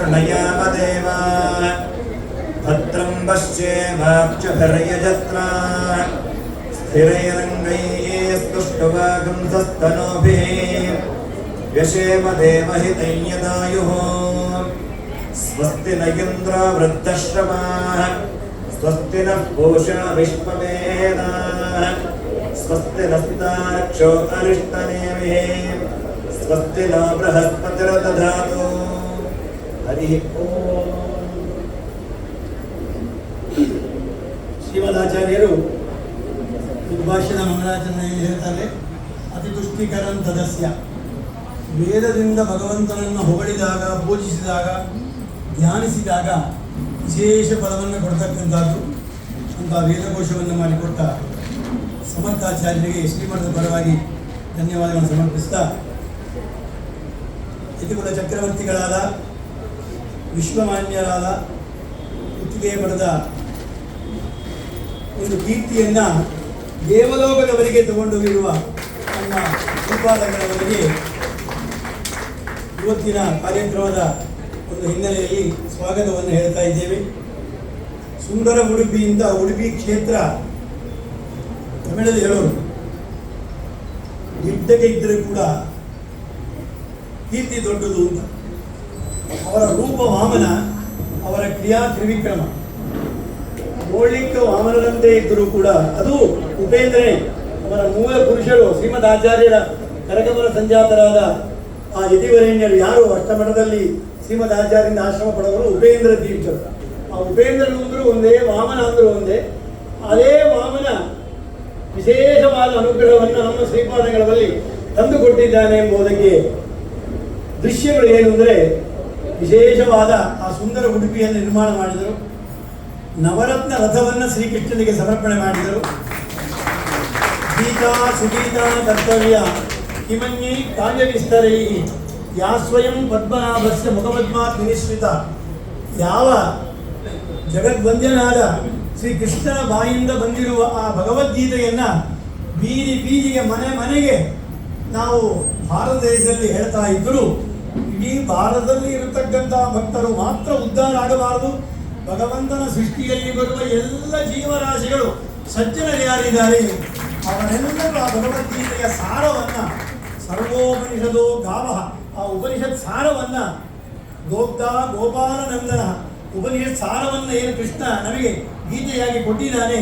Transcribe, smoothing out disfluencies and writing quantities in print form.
वृणयामदेव भद्रं पश्येमाक्षभिर्यजत्रा स्थिरैरङ्गैः स्तुष्टुवागुंसस्तनूभिः व्यशेम देवहितं यदायुः स्वस्ति न इन्द्रो वृद्धश्रवाः स्वस्ति नः पूषा विश्ववेदाः स्वस्ति नस्तारक्षो अरिष्टनेमिः स्वस्ति नो बृहस्पतिर्दधातु हरिः ओम्। ಶ್ರೀಮದಾಚಾರ್ಯರು ಉದ್ಭಾಷಣ ಮಂಗಳಾಚರಣೆಯಲ್ಲಿ ಹೇಳ್ತಾರೆ, ಅತಿ ತುಷ್ಟಿಕರಂ ತದಸ್ಯ. ವೇದದಿಂದ ಭಗವಂತನನ್ನು ಹೊಗಳಿದಾಗ, ಪೂಜಿಸಿದಾಗ, ಧ್ಯಾನಿಸಿದಾಗ ವಿಶೇಷ ಫಲವನ್ನು ಕೊಡ್ತಕ್ಕಂಥದ್ದು ಅಂತ ವೇದಕೋಶವನ್ನು ಮಾಡಿಕೊಟ್ಟ ಸಮರ್ಥಾಚಾರ್ಯರಿಗೆ ಶ್ರೀಮಠದ ಪರವಾಗಿ ಧನ್ಯವಾದಗಳನ್ನು ಸಮರ್ಪಿಸ್ತಾ, ಯತಿಕುಲ ಚಕ್ರವರ್ತಿಗಳಾದ ವಿಶ್ವಮಾನ್ಯರಾದ ಕುತ್ತಿಗೆ ಪಡೆದ ಒಂದು ಕೀರ್ತಿಯನ್ನು ದೇವಲೋಕದವರಿಗೆ ತಗೊಂಡೋಗಿರುವ ನಮ್ಮ ಶ್ರೀಪಾದಗಳವರಿಗೆ ಇವತ್ತಿನ ಕಾರ್ಯಕ್ರಮದ ಒಂದು ಹಿನ್ನೆಲೆಯಲ್ಲಿ ಸ್ವಾಗತವನ್ನು ಹೇಳ್ತಾ ಇದ್ದೇವೆ. ಸುಂದರ ಉಡುಪಿಯಿಂದ ಉಡುಪಿ ಕ್ಷೇತ್ರ ತಮಿಳಲ್ಲಿ ಹೇಳೋರು ಗಿಡ್ಡಗೆ ಇದ್ದರೂ ಕೂಡ ಕೀರ್ತಿ ದೊಡ್ಡದು ಅಂತ. ಅವರ ರೂಪ ವಾಮನ, ಅವರ ಕ್ರಿಯಾ ತ್ರಿವಿಕ್ರಮ. ನೋಡ್ಲಿಕ್ಕೆ ವಾಮನದಂತೆ ಇದ್ದರೂ ಕೂಡ ಅದು ಉಪೇಂದ್ರನೇ. ಅವರ ಮೂಲ ಪುರುಷರು ಶ್ರೀಮದ್ ಆಚಾರ್ಯರ ಕರಕಮಲ ಸಂಜಾತರಾದ ಆ ಯತಿವರೇಣ್ಯರು ಯಾರು ಅಷ್ಟಮಠದಲ್ಲಿ ಶ್ರೀಮದ್ ಆಚಾರ್ಯರಿಂದ ಆಶ್ರಮ ಪಡೆದವರು ಉಪೇಂದ್ರ ತೀರ್ಥರು. ಆ ಉಪೇಂದ್ರನು ಅಂದರೂ ಒಂದೇ, ವಾಮನ ಅಂದರೂ ಒಂದೇ. ಅದೇ ವಾಮನ ವಿಶೇಷವಾದ ಅನುಗ್ರಹವನ್ನು ನಮ್ಮ ಶ್ರೀಪಾದಗಳಲ್ಲಿ ತಂದುಕೊಟ್ಟಿದ್ದಾನೆ ಎಂಬುದಕ್ಕೆ ದೃಶ್ಯಗಳು ಏನು ಅಂದರೆ, ವಿಶೇಷವಾದ ಆ ಸುಂದರ ಉಡುಪಿಯನ್ನು ನಿರ್ಮಾಣ ಮಾಡಿದರು. ನವರತ್ನ ರಥವನ್ನು ಶ್ರೀಕೃಷ್ಣನಿಗೆ ಸಮರ್ಪಣೆ ಮಾಡಿದರು. ಗೀತಾ ಸುಗೀತಾ ಕರ್ತವ್ಯ ಕಿಮನ್ಯೈ ಕಾವ್ಯ ವಿಸ್ತರೈ ಯಾ ಸ್ವಯಂ ಪದ್ಮನಾಭಸ್ಯ ಮುಖಪದ್ಮಾತ್ ವಿನಿಶ್ರಿತ. ಯಾವ ಜಗದ್ವಂದ್ಯನಾದ ಶ್ರೀಕೃಷ್ಣನ ಬಾಯಿಂದ ಬಂದಿರುವ ಆ ಭಗವದ್ಗೀತೆಯನ್ನು ಬೀದಿ ಬೀದಿಗೆ ಮನೆ ಮನೆಗೆ ನಾವು ಭಾರತ ದೇಶದಲ್ಲಿ ಹೇಳ್ತಾ ಇದ್ದರೂ ಇಡೀ ಭಾರತದಲ್ಲಿ ಇರತಕ್ಕಂಥ ಭಕ್ತರು ಮಾತ್ರ ಉದ್ಧಾರ ಆಗಬಾರದು. ಭಗವಂತನ ಸೃಷ್ಟಿಯಲ್ಲಿ ಬರುವ ಎಲ್ಲ ಜೀವರಾಶಿಗಳು ಸಜ್ಜನರು ಯಾರಿದ್ದಾರೆ ಅವರೆಲ್ಲರೂ ಆ ಭಗವದ್ಗೀತೆಯ ಸಾರವನ್ನು, ಸರ್ವೋಪನಿಷದೋ ಗಾವ, ಆ ಉಪನಿಷತ್ ಸಾರವನ್ನು, ಗೋಪ್ತ ಗೋಪಾಲನಂದನ ಉಪನಿಷತ್ ಸಾರವನ್ನು ಏನು ಕೃಷ್ಣ ನಮಗೆ ಗೀತೆಯಾಗಿ ಕೊಟ್ಟಿದ್ದಾನೆ